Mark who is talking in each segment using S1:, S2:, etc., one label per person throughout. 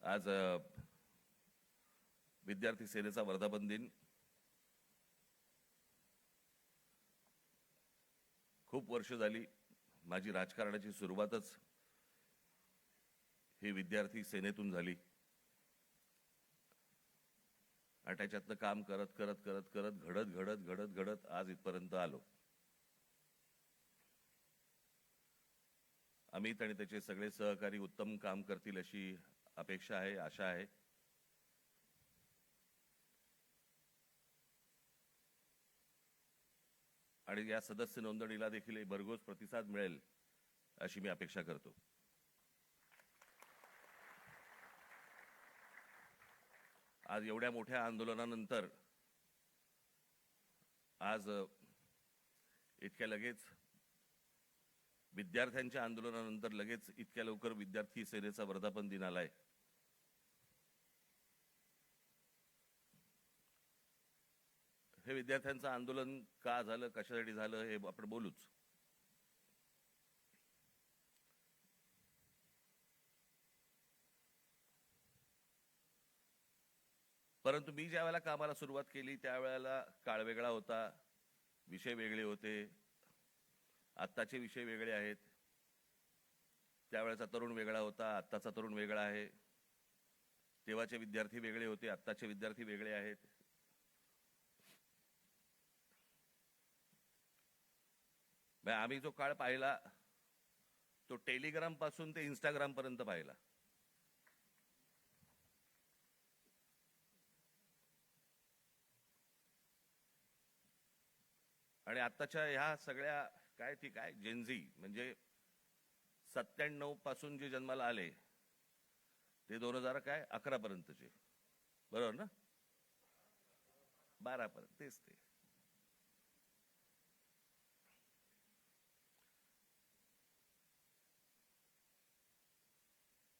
S1: आज विद्यार्थी सेनेचा वर्धापन दिन खूप वर्ष झाली. माझी राजकारणाची सुरुवातच ही विद्यार्थी सेनेतून झाली आणि त्याच्यातनं काम करत करत करत करत घडत घडत घडत घडत आज इथपर्यंत आलो. अमित आणि त्याचे सगळे सहकारी उत्तम काम करतील अशी अपेक्षा आहे, आशा आहे. आणि या सदस्य नोंदणीला देखील भरघोस प्रतिसाद मिळेल अशी मी अपेक्षा करतो. आज एवढ्या मोठ्या आंदोलनानंतर आज इतक्या लगेच विद्यार्थ्यांच्या आंदोलनानंतर लगेच इतक्या लवकर विद्यार्थी सेनेचा वर्धापन दिन आलाय. हे विद्यार्थ्यांचं आंदोलन का झालं, कशासाठी झालं हे आपण बोलूच. परंतु मी ज्या वेळेला कामाला सुरुवात केली त्यावेळेला काळ वेगळा होता, विषय वेगळे होते. आत्ताचे विषय वेगळे आहेत. त्यावेळेचा तरुण वेगळा होता, आत्ताचा तरुण वेगळा आहे. तेव्हाचे विद्यार्थी वेगळे होते, आत्ताचे विद्यार्थी वेगळे आहेत. आम्ही जो काळ पाहिला तो टेलिग्राम पासून ते इंस्टाग्राम पर्यंत पाहिला. आणि आत्ताच्या ह्या सगळ्या काय जेनझी म्हणजे 97 पासून जे जन्माला आले ते 2011 पर्यंतचे, बरोबर ना? 12 पर्यंत तेच ते.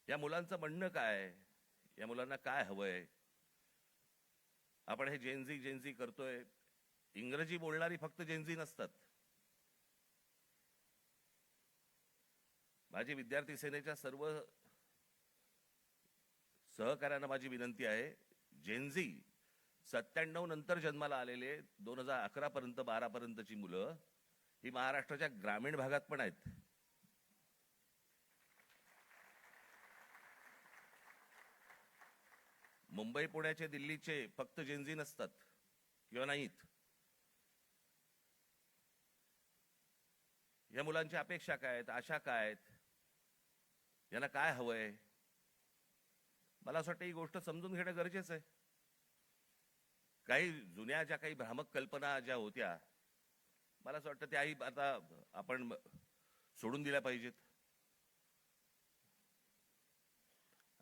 S1: या मुलांचं म्हणणं काय, या मुलांना काय हवंय? आपण हे जेनझी करतोय. इंग्रजी बोलणारी फक्त जेनझी नसतात. माझी विद्यार्थी सेनेच्या सर्व सहकार्यांना माझी विनंती आहे, जेनझी 97 नंतर जन्माला आलेले 2011 पर्यंत 12 पर्यंतची मुलं ही महाराष्ट्राच्या ग्रामीण भागात पण आहेत. मुंबई पुण्याचे दिल्लीचे फक्त जेनझी नसतात किंवा नाहीत. या मुलांची अपेक्षा काय आहेत, आशा काय आहेत, यांना काय हवंय? मला असं वाटतं ही गोष्ट समजून घेणं गरजेचं आहे. काही जुन्या ज्या काही भ्रामक कल्पना ज्या होत्या मला असं वाटतं त्याही आता आपण सोडून दिल्या पाहिजेत.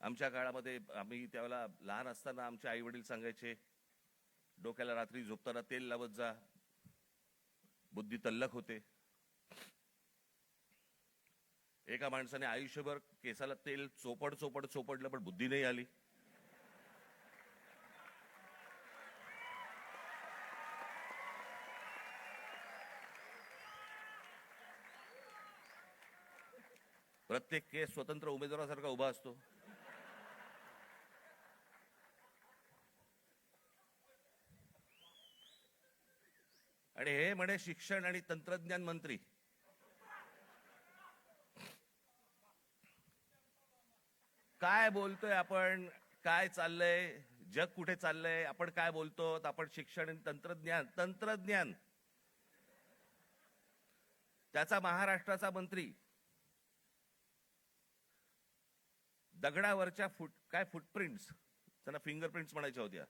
S1: आमच्या काळामध्ये आम्ही त्यावेळेला लहान असताना आमचे आई वडील सांगायचे, डोक्याला रात्री झोपताना तेल लावत जा, बुद्धी तल्लख होते. एका माणसाने आयुष्यभर केसाला तेल चोपडलं पण बुद्धी नाही आली. प्रत्येक केस स्वतंत्र उमेदवारासारखा उभा असतो. आणि हे म्हणे शिक्षण आणि तंत्रज्ञान मंत्री. काय बोलतोय आपण? काय चाललंय? जग कुठे चाललंय? आपण काय बोलतो? आपण शिक्षण आणि तंत्रज्ञान त्याचा महाराष्ट्राचा मंत्री दगडावरच्या फुटप्रिंट्स, त्यांना फिंगरप्रिंट्स म्हणायच्या होत्या,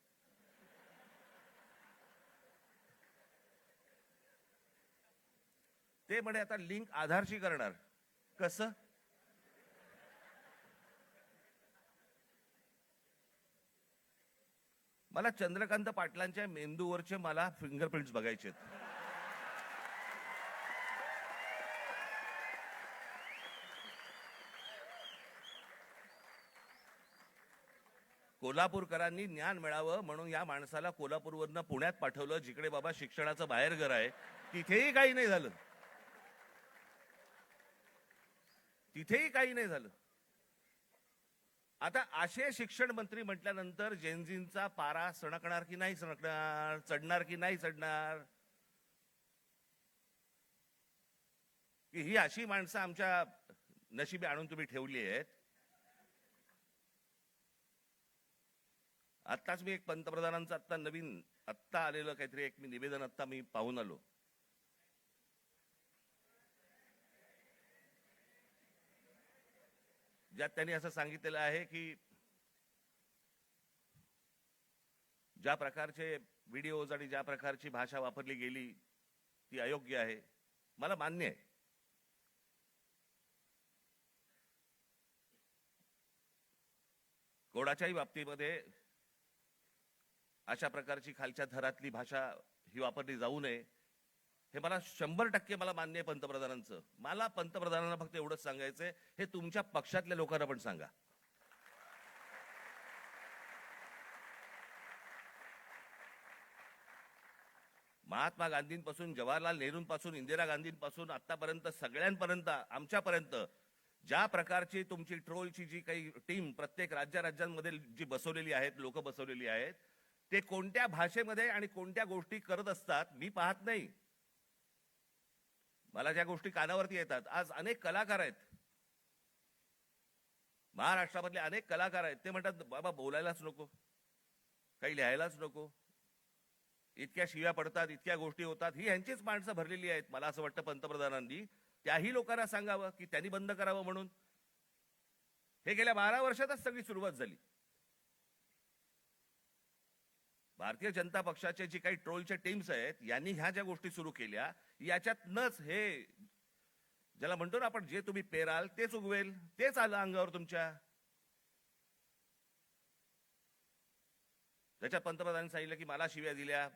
S1: ते म्हणे आता लिंक आधारशी करणार. कसं? मला चंद्रकांत पाटलांच्या मेंदूवरचे मला फिंगरप्रिंट्स बघायचे आहेत. कोल्हापूरकरांनी ज्ञान मिळावं म्हणून या माणसाला कोल्हापूरवरनं पुण्यात पाठवलं, जिकडे बाबा शिक्षणाचं बाहेरघर आहे. तिथेही काही नाही झालं. तिथेही काही नाही झालं. आता असे शिक्षण मंत्री म्हटल्यानंतर जेनझींचा पारा सणकणार की नाही सणकणार, चढणार की नाही चढणार, की ही अशी माणसं आमच्या नशिबी आणून तुम्ही ठेवली आहेत. आत्ताच मी एक पंतप्रधानांचं आत्ता आलेलं काहीतरी एक मी निवेदन आत्ता मी पाहून आलो. ज्यात त्यांनी असं सांगितलेलं आहे की ज्या प्रकारचे व्हिडिओज आणि ज्या प्रकारची भाषा वापरली गेली ती अयोग्य आहे. मला मान्य आहे. कोणाच्याही बाबतीमध्ये अशा प्रकारची खालच्या थरातली भाषा ही वापरली जाऊ नये हे मला 100% मला मान्य आहे पंतप्रधानांचं. मला पंतप्रधानांना फक्त एवढंच सांगायचंय, हे तुमच्या पक्षातल्या लोकांना पण सांगा. महात्मा गांधींपासून जवाहरलाल नेहरूंपासून इंदिरा गांधींपासून आतापर्यंत सगळ्यांपर्यंत आमच्यापर्यंत ज्या प्रकारची तुमची ट्रोलची जी काही टीम प्रत्येक राज्यांमध्ये जी बसवलेली आहेत, लोक बसवलेली आहेत, ते कोणत्या भाषेमध्ये आणि कोणत्या गोष्टी करत असतात मी पाहत नाही. मला ज्या गोष्टी कानावरती येतात, आज अनेक कलाकार आहेत महाराष्ट्रामधले, अनेक कलाकार आहेत, ते म्हणतात बाबा बोलायलाच नको, काही लिहायलाच नको, इतक्या शिव्या पडतात, इतक्या गोष्टी होतात. ही यांचीच माणसं भरलेली आहेत. मला असं वाटतं पंतप्रधानांनी त्याही लोकांना सांगावं की त्यांनी बंद करावं म्हणून. हे गेल्या 12 वर्षातच सगळी सुरुवात झाली. भारतीय जनता पक्षाचे जी काही ट्रोलच्या टीम्स आहेत यांनी ह्या ज्या गोष्टी सुरू केल्या, याच्यातनच हे ज्याला म्हणतो ना आपण, जे तुम्ही पेराल तेच उगवेल, तेच आलं अंगावर तुमच्या. त्याच्यात पंतप्रधानांनी सांगितलं की मला शिव्या दिल्या,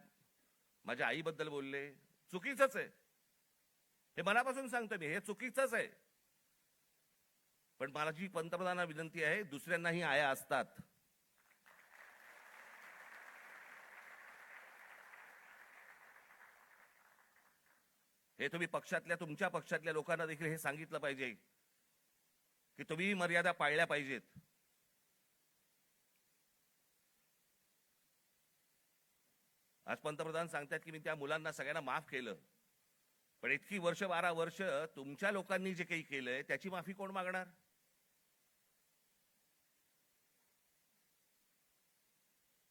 S1: माझ्या आईबद्दल बोलले. चुकीचंच आहे, हे मनापासून सांगतो मी, हे चुकीचंच आहे. पण मला जी पंतप्रधानांना विनंती आहे, दुसऱ्यांनाही आया असतात. हे तुम्ही तुमच्या पक्षातल्या लोकांना देखील हे सांगितलं पाहिजे की तुम्ही मर्यादा पाळल्या पाहिजेत. आज पंतप्रधान सांगतात की मी त्या मुलांना सगळ्यांना माफ केलं, पण इतकी 12 वर्ष तुमच्या लोकांनी जे काही केलंय त्याची माफी कोण मागणार?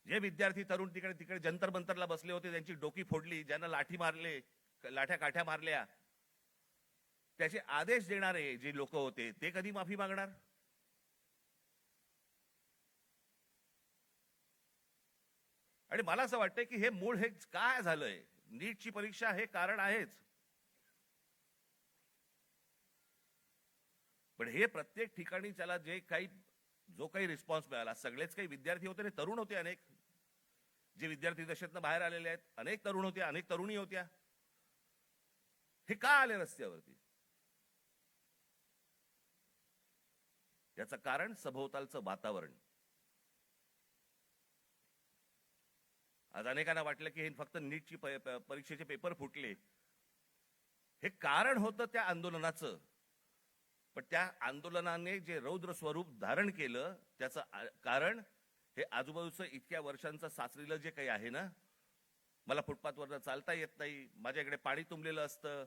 S1: जे विद्यार्थी तरुण तिकडे जंतर मंतरला बसले होते, त्यांची डोकी फोडली, ज्यांना लाठ्या काठ्या मारल्या, त्याचे आदेश देणारे जे लोक होते ते कधी माफी मागणार? आणि मला असं वाटतंय की हे मूळ हे काय झालंय, नीटची परीक्षा हे कारण आहेच, पण हे प्रत्येक ठिकाणी त्याला जो काही रिस्पॉन्स मिळाला, सगळेच काही विद्यार्थी होते आणि तरुण होते, अनेक जे विद्यार्थी दशेतनं बाहेर आलेले आहेत, अनेक तरुण होते, अनेक तरुणी होत्या. हे का आले रस्त्यावरती? याचं कारण सभोवतालचं वातावरण. आज अनेकांना वाटलं की हे फक्त नीटची परीक्षेचे पेपर फुटले, हे कारण होतं त्या आंदोलनाचं. पण त्या आंदोलनाने जे रौद्र स्वरूप धारण केलं त्याचं कारण हे आजूबाजूचं इतक्या वर्षांचं साचलेलं जे काही आहे ना, मला फुटपाथवर चालता येत नाही, माझ्याकडे पाणी तुंबलेलं असतं,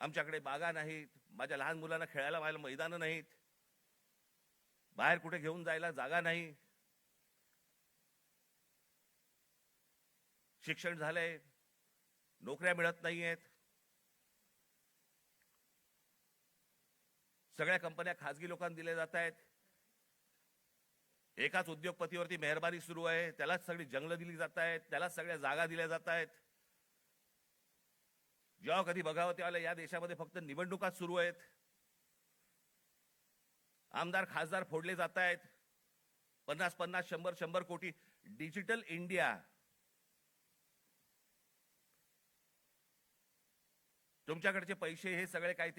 S1: आमच्याकडे बागा नाहीत, माझ्या लहान मुलांना खेळायला व्हायला मैदानं नाहीत, बाहेर कुठे घेऊन जायला जागा नाही, शिक्षण झालंय, नोकऱ्या मिळत नाहीयेत, सगळ्या कंपन्या खासगी लोकांना दिल्या जात आहेत, एकाच उद्योगपतीवरती मेहरबानी सुरू आहे, त्यालाच सगळी जंगलं दिली जात आहेत, त्यालाच सगळ्या जागा दिल्या जात आहेत. जेव्हा कधी बघावं तेव्हा या देशामध्ये फक्त निवडणुकाच सुरू आहेत, आमदार खासदार फोडले जात आहेत, 50-50, 100-100 कोटी. डिजिटल इंडिया, तुमच्याकडचे पैसे हे सगळे काय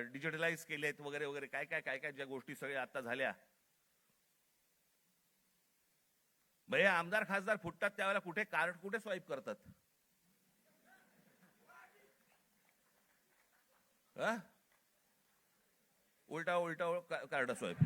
S1: डिजिटलाइज केलेत वगैरे वगैरे, काय ज्या गोष्टी सगळ्या आता झाल्या. हे आमदार खासदार फुटतात त्यावेळेला कुठे कार्ड कुठे स्वाईप करतात? उलटा उलटा कार्ड स्वाईप.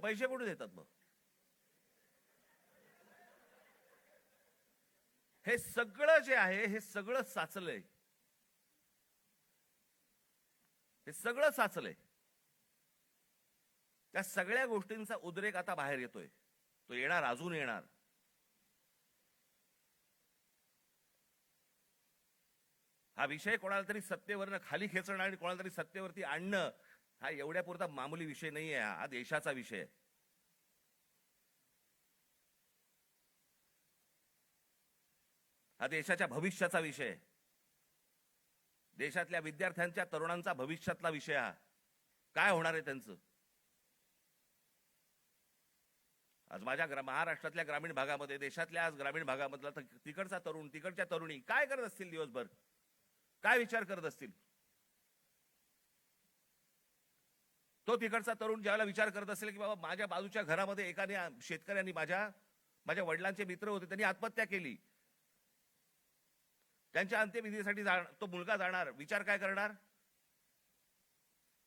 S1: पैसे कुठे देतात मग? हे सगळं जे आहे हे सगळं साचलंय. हे सगळं साचलंय. त्या सगळ्या गोष्टींचा उद्रेक आता बाहेर येतोय. तो येणार, अजून येणार. हा विषय कोणाला तरी सत्तेवरनं खाली खेचणं आणि कोणाला तरी सत्तेवरती आणणं हा एवढ्या पुरता मामूली विषय नाहीये. हा देशाचा विषय आहे. हा देशाच्या भविष्याचा विषय आहे. देशातल्या विद्यार्थ्यांच्या, तरुणांचा भविष्यातला विषय हा. काय होणार आहे त्यांचं? आज माझ्या महाराष्ट्रातल्या ग्रामीण भागामध्ये, देशातल्या आज ग्रामीण भागामधला तिकडचा तरुण, तिकडच्या तरुणी काय करत असतील दिवसभर? काय विचार करत असतील? तो तिकडचा तरुण ज्यावेळेला विचार करत असेल की बाबा माझ्या बाजूच्या घरामध्ये एकाने शेतकऱ्यांनी माझ्या वडिलांचे मित्र होते, त्यांनी आत्महत्या केली. त्यांच्या अंत्यविधीसाठी तो मुलगा जाणार, विचार काय करणार?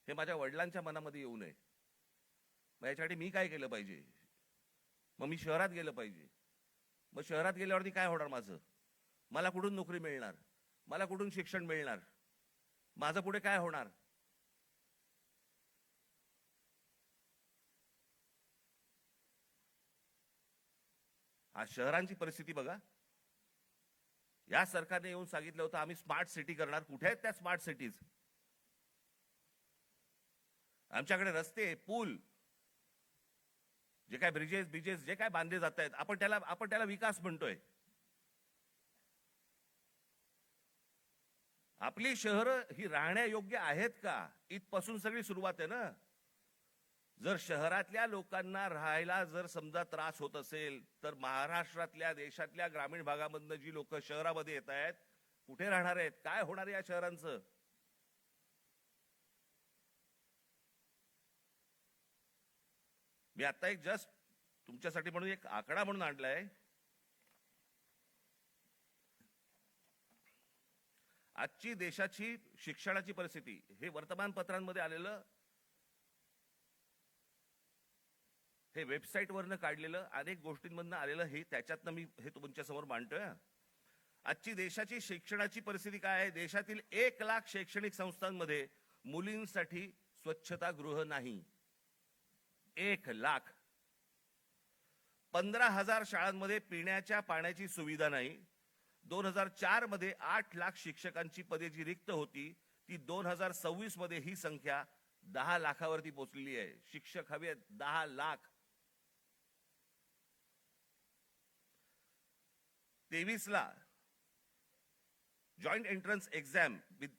S1: हे माझ्या वडिलांच्या मनामध्ये येऊ नये. मग याच्यासाठी मी काय केलं पाहिजे? मग मी शहरात गेलं पाहिजे. मग शहरात गेल्यावरती काय होणार माझं? मला कुठून नोकरी मिळणार? मला कुठून शिक्षण मिळणार? माझं पुढे काय होणार? आज शहरांची परिस्थिती बघा. या सरकारने येऊन सांगितलं होतं आम्ही स्मार्ट सिटी करणार. कुठे आहेत त्या स्मार्ट सिटीज? आमच्याकडे रस्ते, पूल, जे काय ब्रिजेस जे काय बांधले जात आहेत, आपण त्याला विकास म्हणतोय. आपली शहरं ही राहण्यायोग्य आहेत का? इथपासून सगळी सुरुवात आहे ना. जर शहरातल्या लोकांना राहायला जर समजा त्रास होत असेल तर महाराष्ट्रातल्या, देशातल्या ग्रामीण भागामधनं जी लोक शहरामध्ये येत आहेत, कुठे राहणार आहेत? काय होणार या शहरांचं? मी आता एक जस्ट तुमच्यासाठी म्हणून एक आकडा म्हणून आणलाय. आजची देशाची शिक्षणाची परिस्थिती हे वर्तमानपत्रांमध्ये आलेलं, हे वेबसाईटवरनं काढलेलं, अनेक गोष्टींमधनं आलेलं, हे त्याच्यातनं मी हे तुमच्या समोर मांडतोय. आजची देशाची शिक्षणाची परिस्थिती काय आहे? देशातील 1 लाख शैक्षणिक संस्थांमध्ये मुलींसाठी स्वच्छतागृह नाही. 1 लाख. 15,000 शाळांमध्ये पिण्याच्या पाण्याची सुविधा नाही. 2004 मध्ये 8 लाख शिक्षकांची पदे जी रिक्त होती ती 2026 मध्ये ही संख्या 10 लाखावरती पोहोचलेली आहे. शिक्षक हवे 10 लाख. 23 ला जॉईंट एंट्रन्स एक्झाम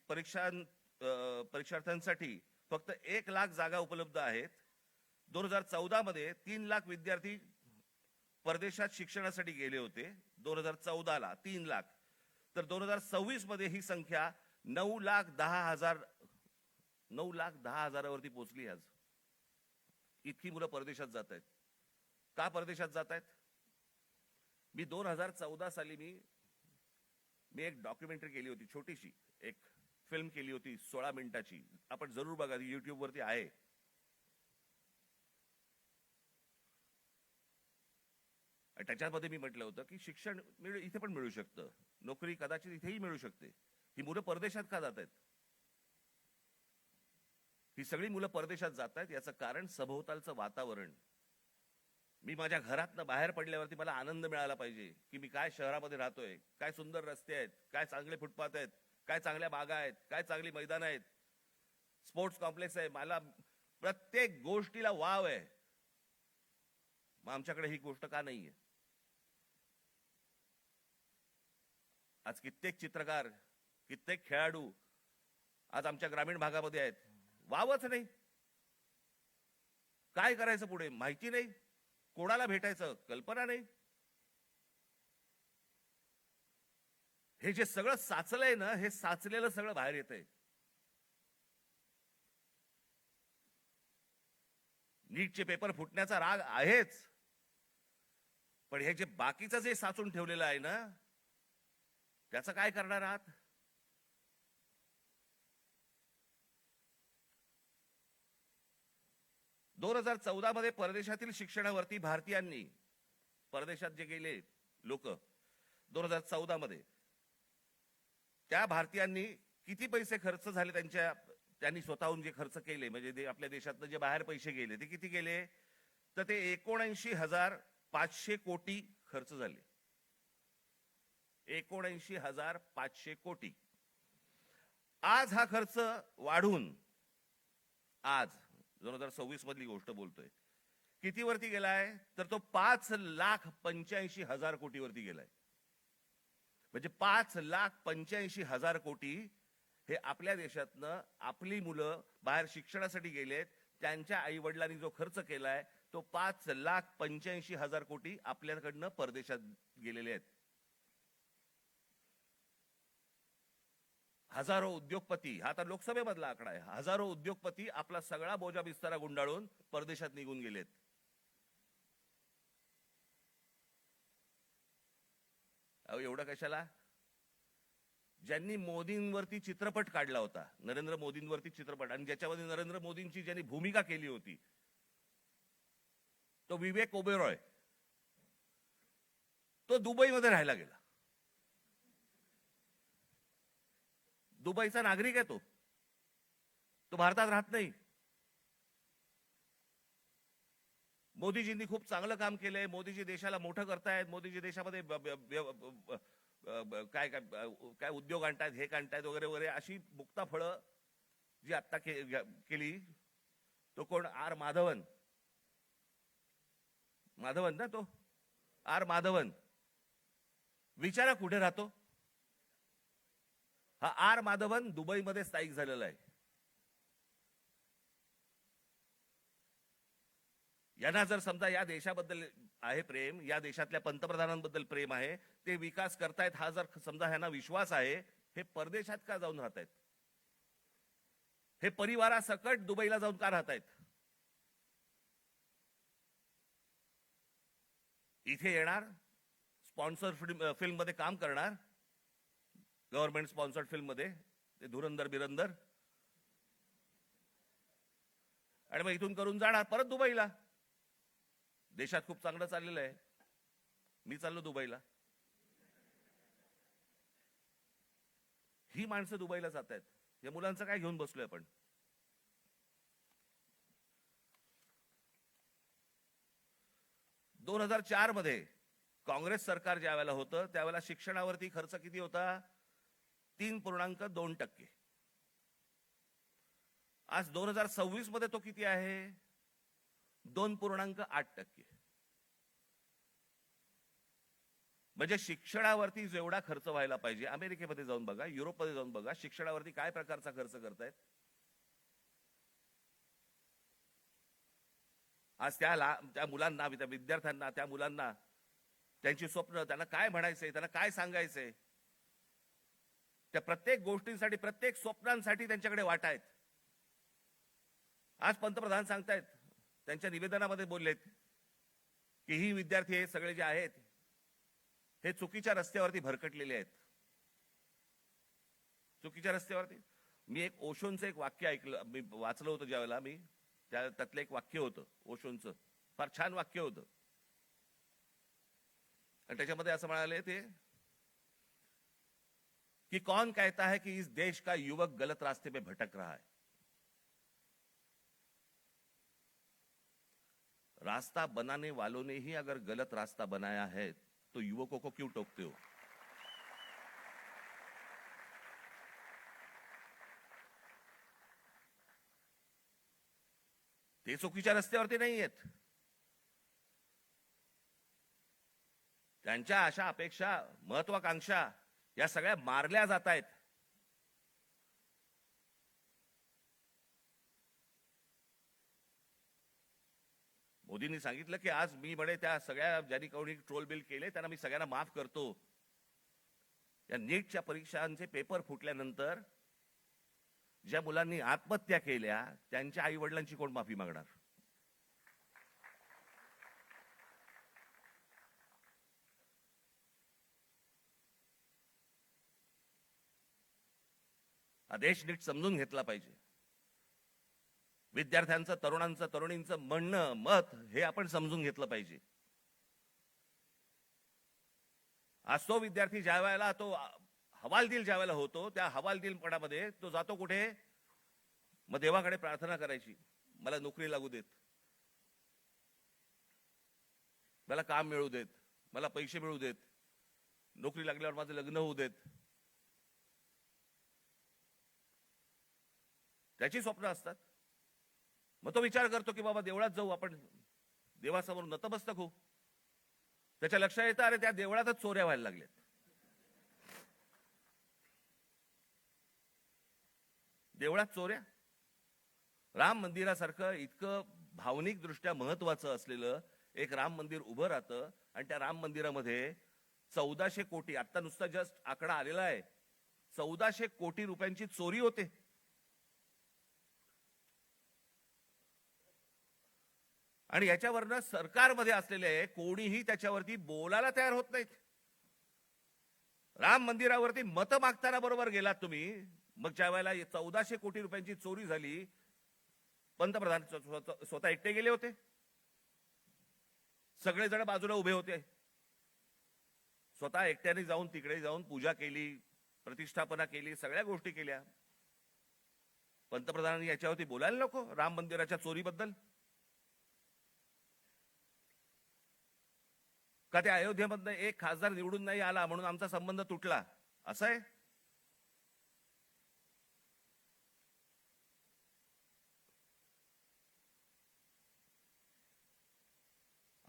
S1: परीक्षार्थ्यांसाठी फक्त 1 लाख जागा उपलब्ध आहेत. 2014 मध्ये 3 लाख विद्यार्थी परदेशात शिक्षणासाठी गेले होते. 2014 ला 3 लाख. तर 2026 मध्ये ही संख्या 9,10,000वरती पोहोचली. आज इतकी मुलं परदेशात जात आहेत. का परदेशात जात आहेत? मी 2014 साली मी एक डॉक्युमेंटरी केली होती, छोटीशी एक फिल्म केली होती 16 मिनिटाची. आपण जरूर बघा, YouTube वरती आहे. त्याच्यामध्ये मी म्हटलं होतं की शिक्षण इथे पण मिळू शकतं, नोकरी कदाचित इथेही मिळू शकते. ही मुलं परदेशात का जात आहेत? ही सगळी मुलं परदेशात जात आहेत याचं कारण सभोवतालचं वातावरण. मी माझ्या घरातनं बाहेर पडल्यावरती मला आनंद मिळाला पाहिजे की मी काय शहरामध्ये राहतोय, काय सुंदर रस्ते आहेत, काय चांगले फुटपाथ आहेत, काय चांगल्या बागा आहेत, काय चांगली मैदान आहेत, स्पोर्ट्स कॉम्प्लेक्स आहे. मला प्रत्येक गोष्टीला वाव आहे. मग आमच्याकडे ही गोष्ट का नाहीये? आज कित्येक चित्रकार, कित्येक खेळाडू आज आमच्या ग्रामीण भागामध्ये आहेत. वावच नाही. काय करायचं पुढे माहिती नाही, कोणाला भेटायचं कल्पना नाही. हे जे सगळं साचलंय ना, हे साचलेलं सगळं बाहेर येतंय. नीटचे पेपर फुटण्याचा राग आहेच, पण हे जे बाकीचं जे साचून ठेवलेलं आहे ना, त्याचं काय करणार आहात? दोन 2014 मध्ये परदेशातील शिक्षणावरती भारतीयांनी, परदेशात जे गेले लोक 2014 मध्ये, त्या भारतीयांनी किती पैसे खर्च झाले त्यांनी स्वतःहून जे खर्च केले, म्हणजे आपल्या देशातनं जे बाहेर पैसे गेले ते किती गेले? तर ते 79,500 कोटी खर्च झाले. 79,500 कोटी. आज हा खर्च वाढून, आज 2026 मधली गोष्ट बोलतोय, किती वरती गेलाय? तर तो 5,85,000 कोटी वरती गेलाय. म्हणजे 5,85,000 कोटी हे आपल्या देशातनं आपली मुलं बाहेर शिक्षणासाठी गेलेत, त्यांच्या आई वडिलांनी जो खर्च केलाय तो 5,85,000 कोटी आपल्याकडनं परदेशात गेलेले आहेत. हजारो उद्योगपती, हा आता लोकसभेमधला आकडा आहे, हजारो उद्योगपती आपला सगळा बोजा बिस्तारा गुंडाळून परदेशात निघून गेलेत. अहो एवढं कशाला? ज्यांनी मोदींवरती चित्रपट काढला होता, नरेंद्र मोदींवरती चित्रपट, आणि ज्याच्यामध्ये नरेंद्र मोदींची ज्यांनी भूमिका केली होती तो विवेक ओबेरॉय, तो दुबईमध्ये राहायला गेला. दुबईचा नागरिक आहे तो भारतात राहत नाही. मोदीजींनी खूप चांगलं काम केलंय, मोदीजी देशाला मोठं करतायत, मोदीजी देशामध्ये काय काय काय उद्योग आणतायत, हे आणतायत वगैरे वगैरे, अशी मुक्ता फळं जी आत्ता केली. तो कोण? आर माधवन ना, तो आर माधवन. विचारा कुठे राहतो हा आर माधवन? दुबईमध्ये स्थायिक झालेला आहे. यांना जर समजा या देशाबद्दल आहे प्रेम, या देशातल्या पंतप्रधानांबद्दल प्रेम आहे, ते विकास करतायत, हा जर समजा ह्यांना विश्वास आहे, हे परदेशात का जाऊन राहतायत? हे परिवारासकट दुबईला जाऊन का राहतायत? इथे येणार, स्पॉन्सर फिल्म मध्ये काम करणार, गव्हर्नमेंट स्पॉन्सर्ड फिल्म मध्ये, ते धुरंधर बिरंदर, आणि मग इथून करून जाणार परत दुबईला. देशात खूप चांगलं चाललेलं आहे, मी चाललो दुबईला. ही माणसं दुबईला जात आहेत. या मुलांचं काय घेऊन बसलोय आपण? दोन 2004 मध्ये काँग्रेस सरकार ज्या वेळेला होतं त्यावेळेला शिक्षणावरती खर्च किती होता? 3.2%. आज 2026 मध्ये तो किती आहे? 2.8%. म्हणजे शिक्षणावरती जेवढा खर्च व्हायला पाहिजे, अमेरिकेमध्ये जाऊन बघा, युरोपमध्ये जाऊन बघा, शिक्षणावरती काय प्रकारचा खर्च करतायत. आज त्या मुलांना, त्या विद्यार्थ्यांना, त्या मुलांना त्यांची स्वप्न, त्यांना काय म्हणायचंय, त्यांना काय सांगायचंय, त्या प्रत्येक गोष्टींसाठी, प्रत्येक स्वप्नांसाठी त्यांच्याकडे वाटा आहेत. आज पंतप्रधान सांगतायत, त्यांच्या निवेदनामध्ये बोललेत की ही विद्यार्थी हे सगळे जे आहेत हे चुकीच्या रस्त्यावरती भरकटलेले आहेत. चुकीच्या रस्त्यावरती. मी एक ओशोंचं एक वाक्य ऐकलं, मी वाचलं होतं ज्यावेळेला, मी त्यातलं एक वाक्य होतं ओशोंचं, फार छान वाक्य होतं. आणि त्याच्यामध्ये असं म्हणाले ते कि कौन कहता है कि इस देश का युवक गलत रास्ते पे भटक रहा है? रास्ता बनाने वालों ने ही अगर गलत रास्ता बनाया है तो युवकों को क्यों टोकते हो? ते चुकीच्या रस्त्यावरती नाही आहेत. त्यांच्या आशा, अपेक्षा, महत्वाकांक्षा या सगळ्या मारल्या जात आहेत. मोदींनी सांगितलं की आज मी म्हणे त्या सगळ्या ज्यांनी कोणी ट्रोल बिल केले त्यांना मी सगळ्यांना माफ करतो. या नीटच्या परीक्षांचे पेपर फुटल्यानंतर ज्या मुलांनी आत्महत्या केल्या त्यांच्या आई वडिलांची कोण माफी मागणार? हा देश नीट समजून घेतला पाहिजे. विद्यार्थ्यांचं, तरुणांचं, तरुणींचं म्हणणं, मत हे आपण समजून घेतलं पाहिजे. आज तो विद्यार्थी ज्या वेळेला तो हवालदिल ज्या वेळेला होतो, त्या हवालदिलपणामध्ये तो जातो कुठे? मग देवाकडे प्रार्थना करायची, मला नोकरी लागू देत, मला काम मिळू देत, मला पैसे मिळू देत, नोकरी लागल्यावर माझं लग्न होऊ देत. त्याची स्वप्न असतात. मग तो विचार करतो की बाबा देवळात जाऊ, आपण देवासमोर नतमस्तक होऊ. त्याच्या लक्षात येतं, अरे त्या देवळातच चोऱ्या व्हायला लागल्यात. देवळात चोऱ्या. राम मंदिरासारखं इतकं भावनिक दृष्ट्या महत्वाचं असलेलं एक राम मंदिर उभं राहतं आणि त्या राम मंदिरामध्ये 1400 कोटी, आता नुसता जस्ट आकडा आलेला आहे, 1400 कोटी रुपयांची चोरी होते. आणि याच्यावरनं सरकारमध्ये असलेले कोणीही त्याच्यावरती बोलायला तयार होत नाहीत. राम मंदिरावरती मतं मागताना बरोबर गेलात तुम्ही. मग ज्या वेळेला 1400 कोटी रुपयांची चोरी झाली, पंतप्रधान स्वतः एकटे गेले होते, सगळेजण बाजूला उभे होते. स्वतः एकट्याने जाऊन तिकडे जाऊन पूजा केली, प्रतिष्ठापना केली, सगळ्या गोष्टी केल्या. पंतप्रधानांनी याच्यावरती बोलायला नको राम मंदिराच्या चोरीबद्दल? का त्या अयोध्येमधनं एक खासदार निवडून नाही आला म्हणून आमचा संबंध तुटला, असं आहे?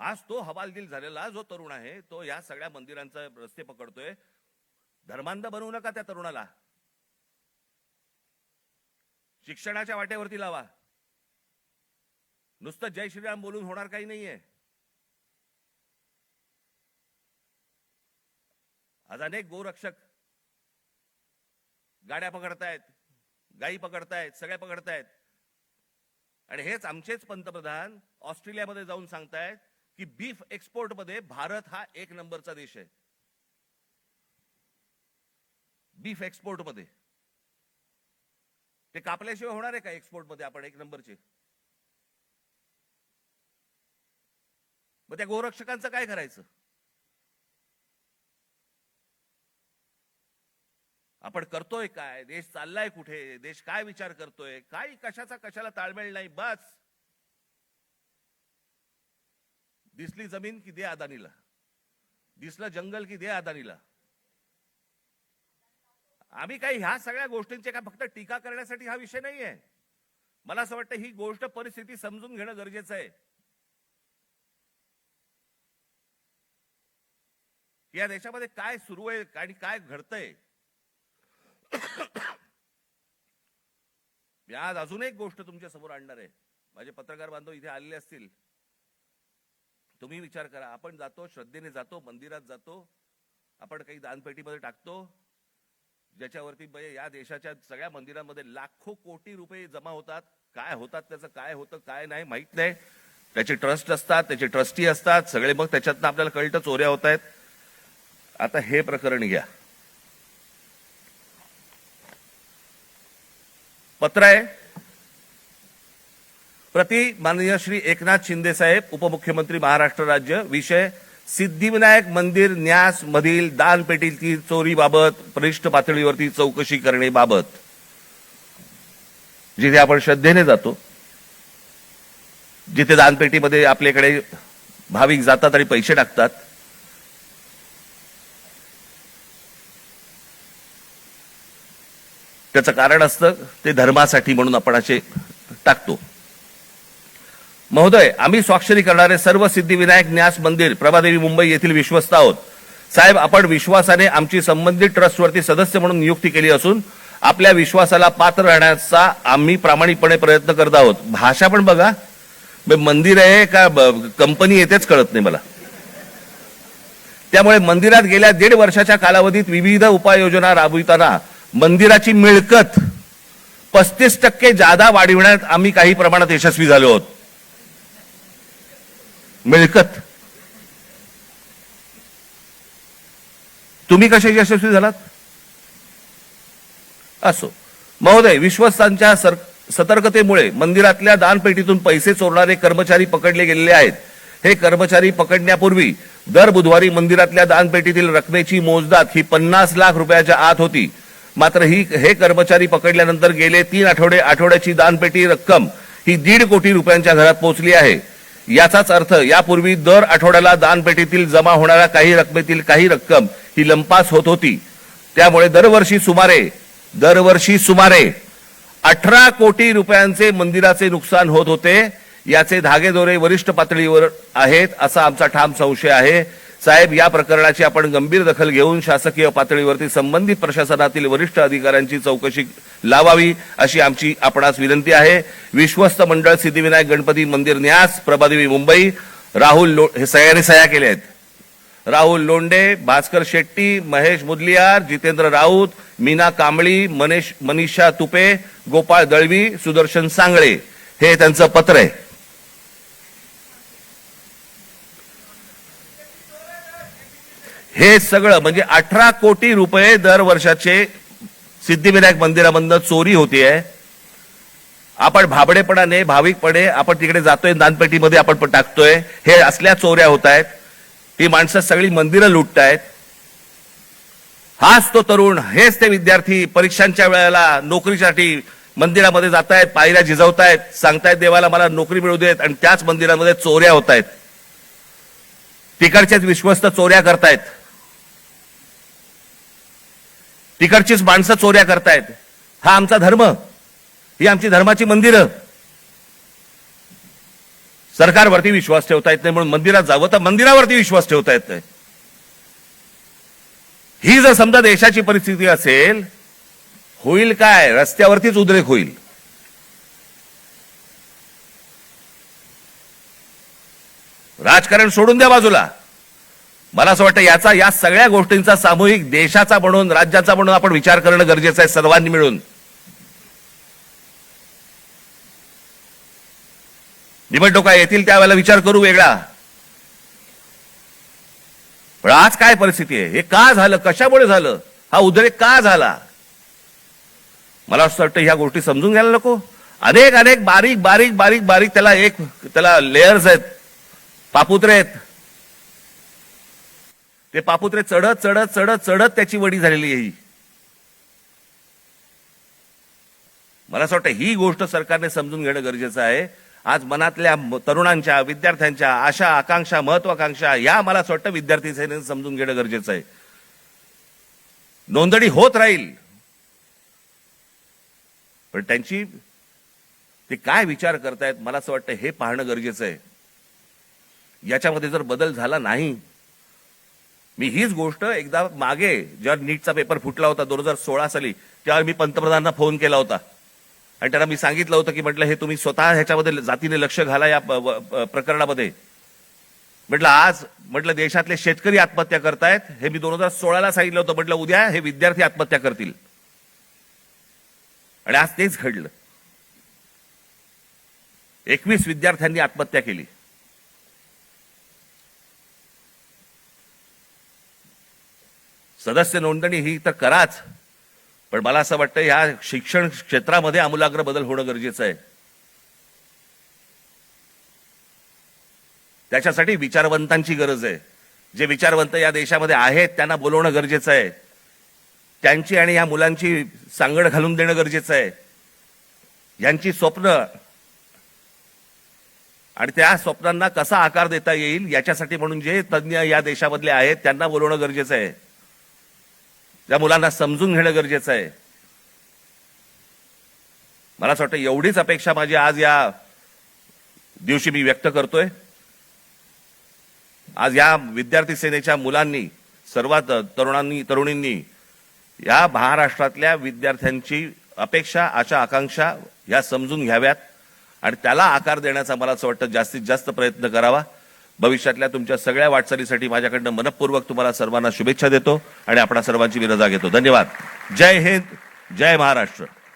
S1: आज तो हवालदिल झालेला जो तरुण आहे, तो या सगळ्या मंदिरांचा रस्ते पकडतोय. धर्मांध बनवू नका त्या तरुणाला. शिक्षणाच्या वाटेवरती लावा. नुसतं जय श्रीराम बोलून होणार काही नाहीये. आज अनेक गोरक्षक गाड्या पकडतायत, गायी पकडतायत, सगळ्या पकडतायत. आणि हेच आमचेच पंतप्रधान ऑस्ट्रेलियामध्ये जाऊन सांगतायत की बीफ एक्सपोर्ट मध्ये भारत हा 1 नंबरचा देश आहे. बीफ एक्सपोर्ट मध्ये ते कापल्याशिवाय होणार आहे का एक्सपोर्ट मध्ये आपण 1 नंबरचे? मग त्या गोरक्षकांचं काय करायचं? आपण करतोय काय? देश चाललाय कुठे? देश काय विचार करतोय? काय कशाचा कशाला ताळमेळ नाही. बस दिसली जमीन की दे अदानीला, दिसलं जंगल की दे अदानीला. आम्ही काही ह्या सगळ्या गोष्टींचे काय फक्त टीका करण्यासाठी हा विषय नाहीये. मला असं वाटतं ही गोष्ट परिस्थिती समजून घेणं गरजेचं आहे. या देशामध्ये काय सुरू आहे आणि काय घडतंय. मी आज अजून एक गोष्ट तुमच्या समोर आणणार आहे. माझे पत्रकार बांधव इथे आलेले असतील, तुम्ही विचार करा. आपण जातो, श्रद्धेने जातो, मंदिरात जातो, आपण काही दानपेटीमध्ये टाकतो, ज्याच्यावरती या देशाच्या सगळ्या मंदिरांमध्ये लाखो कोटी रुपये जमा होतात. काय होतात त्याचं, काय होतं काय नाही माहित नाही. त्याचे ट्रस्ट असतात, त्याचे ट्रस्टी असतात, सगळे. मग त्याच्यातनं आपल्याला कळतं चोऱ्या होत आहेत. आता हे प्रकरण घ्या. पत्र आहे प्रति माननीय श्री एकनाथ शिंदे साहेब, उपमुख्यमंत्री महाराष्ट्र राज्य. विषय सिद्धिविनायक मंदिर न्यास मधील दानपेटीची चोरीबाबत वरिष्ठ पातळीवरती चौकशी करण्याबाबत. जिथे आपण श्रद्धेने जातो, जिथे दानपेटीमध्ये आपल्याकडे भाविक जातात आणि पैसे टाकतात, त्याचं कारण असतं ते धर्मासाठी म्हणून आपण असे टाकतो. महोदय, आम्ही स्वाक्षरी करणारे सर्व सिद्धिविनायक न्यास मंदिर प्रभादेवी मुंबई येथील विश्वस्त आहोत. साहेब, आपण विश्वासाने आमची संबंधित ट्रस्टवरती सदस्य म्हणून नियुक्ती केली असून आपल्या विश्वासाला पात्र राहण्याचा आम्ही प्रामाणिकपणे प्रयत्न करत आहोत. भाषा पण बघा, मंदिर आहे का कंपनी येतेच कळत नाही मला. त्यामुळे मंदिरात गेल्या 1.5 वर्षाच्या कालावधीत विविध उपाययोजना राबविताना मंदिराची मिळकत 35% जादा वाढविण्यात आम्ही काही प्रमाणात यशस्वी झालो आहोत. मिळकत तुम्ही कसे यशस्वी झालात? असो, महोदय, विश्वस्तांच्या सतर्कतेमुळे मंदिरातल्या दानपेटीतून पैसे चोरणारे कर्मचारी पकडले गेलेले आहेत. हे कर्मचारी पकडण्यापूर्वी दर बुधवारी मंदिरातल्या दानपेटीतील रकमेची मोजदाद ही 50 लाख रुपयाच्या आत होती. मात्र हे कर्मचारी पकडल्यानंतर गेले 3 आठवड्याची दानपेटी रक्कम ही 1.5 कोटी रुपयांच्या घरात पोहोचली आहे. याचाच अर्थ यापूर्वी दर आठवड्याला दानपेटीतील जमा होणाऱ्या काही रकमेतील काही रक्कम ही लंपास होत होती. त्यामुळे दरवर्षी सुमारे 18 कोटी रुपयांचे मंदिराचे नुकसान होत होते. याचे धागेदोरे वरिष्ठ पातळीवर आहेत असा आमचा ठाम संशय आहे. साहेब, या प्रकरणाची आपण गंभीर दखल घेऊन शासकीय पातळीवरती संबंधित प्रशासनातील वरिष्ठ अधिकाऱ्यांची चौकशी लावावी अशी आमची आपणास विनंती आहे. विश्वस्त मंडळ सिद्धिविनायक गणपती मंदिर न्यास, प्रभादेवी, मुंबई. हे सह्या केले आहेत. राहुल लोंढे, भास्कर शेट्टी, महेश मुदलियार, जितेंद्र राऊत, मीना कांबळी, मनीषा तुपे, गोपाळ दळवी, सुदर्शन सांगळे हे त्यांचं पत्र आहे. हे सगळं म्हणजे 18 कोटी रुपये दर वर्षाचे सिद्धिविनायक मंदिरामधनं चोरी होतीये. आपण भाबडेपणाने, भाविकपणे आपण तिकडे जातोय, दानपेटीमध्ये आपण टाकतोय. हे असल्या चोऱ्या होत आहेत. ही माणसं सगळी मंदिरं लुटतायत. हाच तो तरुण, हेच ते विद्यार्थी परीक्षांच्या वेळेला नोकरीसाठी मंदिरामध्ये जातायत, पायऱ्या झिजवतायत, सांगतायत देवाला मला नोकरी मिळू देत, आणि त्याच मंदिरामध्ये चोऱ्या होत आहेत. तिकडचेच विश्वस्त चोऱ्या करतायत. तिकडचीच माणसं चोऱ्या करतायत. हा आमचा धर्म, ही आमची धर्माची मंदिरं. सरकारवरती विश्वास ठेवता येत नाही म्हणून मंदिरात जावं, तर मंदिरावरती विश्वास ठेवता येत नाही. ही जर समजा देशाची परिस्थिती असेल, होईल काय? रस्त्यावरतीच उद्रेक होईल. राजकारण सोडून द्या बाजूला. मला असं वाटतं या सगळ्या गोष्टींचा सामूहिक देशाचा म्हणून, राज्याचा म्हणून आपण विचार करणं गरजेचं आहे सर्वांनी मिळून. निवडणुका येतील त्यावेळेला विचार करू वेगळा. पण आज काय परिस्थिती आहे? हे का झालं? कशामुळे झालं? हा उद्रेक का झाला? मला असं वाटतं ह्या गोष्टी समजून घ्यायला नको. अनेक बारीक त्याला लेयर्स आहेत, पापुत्रे आहेत. ते पापुत्रे चढत त्याची वडी झालेली आहे. मला असं वाटतं ही गोष्ट सरकारने समजून घेणं गरजेचं आहे. आज मनातल्या तरुणांच्या, विद्यार्थ्यांच्या आशा, आकांक्षा, महत्वाकांक्षा या मला असं वाटतं विद्यार्थी सेनेने समजून घेणं गरजेचं आहे. नोंदणी होत राहील, पण ते काय विचार करतायत मला असं वाटतं हे पाहणं गरजेचं आहे. याच्यामध्ये जर बदल झाला नाही, मी हीच गोष्ट एकदा मागे जेव्हा नीटचा पेपर फुटला होता 2016 साली, तेव्हा मी पंतप्रधानांना फोन केला होता आणि त्यांना मी सांगितलं होतं की म्हटलं हे तुम्ही स्वतः ह्याच्यामध्ये जातीने लक्ष घाला या प्रकरणामध्ये. म्हटलं देशातले शेतकरी आत्महत्या करतायत, हे मी 2016ला सांगितलं होतं. म्हटलं उद्या हे विद्यार्थी आत्महत्या करतील, आणि आज तेच घडलं. 21 विद्यार्थ्यांनी आत्महत्या केली. सदस्य नोंदणी ही तर कराच, पण मला असं वाटतं या शिक्षण क्षेत्रामध्ये आमूलाग्र बदल होणं गरजेचं आहे. त्याच्यासाठी विचारवंतांची गरज आहे. जे विचारवंत या देशामध्ये आहेत त्यांना बोलवणं गरजेचं आहे. त्यांची आणि या मुलांची सांगड घालून देणं गरजेचं आहे. यांची स्वप्न आणि त्या स्वप्नांना कसा आकार देता येईल याच्यासाठी म्हणून जे तज्ञ या देशामधले आहेत त्यांना बोलवणं गरजेचं आहे. त्या मुलांना समजून घेणं गरजेचं आहे. मला असं वाटतं एवढीच अपेक्षा माझी आज या दिवशी मी व्यक्त करतोय. आज या विद्यार्थी सेनेच्या मुलांनी, सर्वात तरुणींनी या महाराष्ट्रातल्या विद्यार्थ्यांची अपेक्षा, आशा, आकांक्षा या समजून घ्याव्यात आणि त्याला आकार देण्याचा मला असं वाटतं जास्तीत जास्त प्रयत्न करावा. भविष्यातल्या तुमच्या सगळ्या वाटचालीसाठी माझ्याकडनं मनपूर्वक तुम्हाला सर्वांना शुभेच्छा देतो आणि आपणा सर्वांची विरजा घेतो. धन्यवाद. जय हिंद, जय महाराष्ट्र.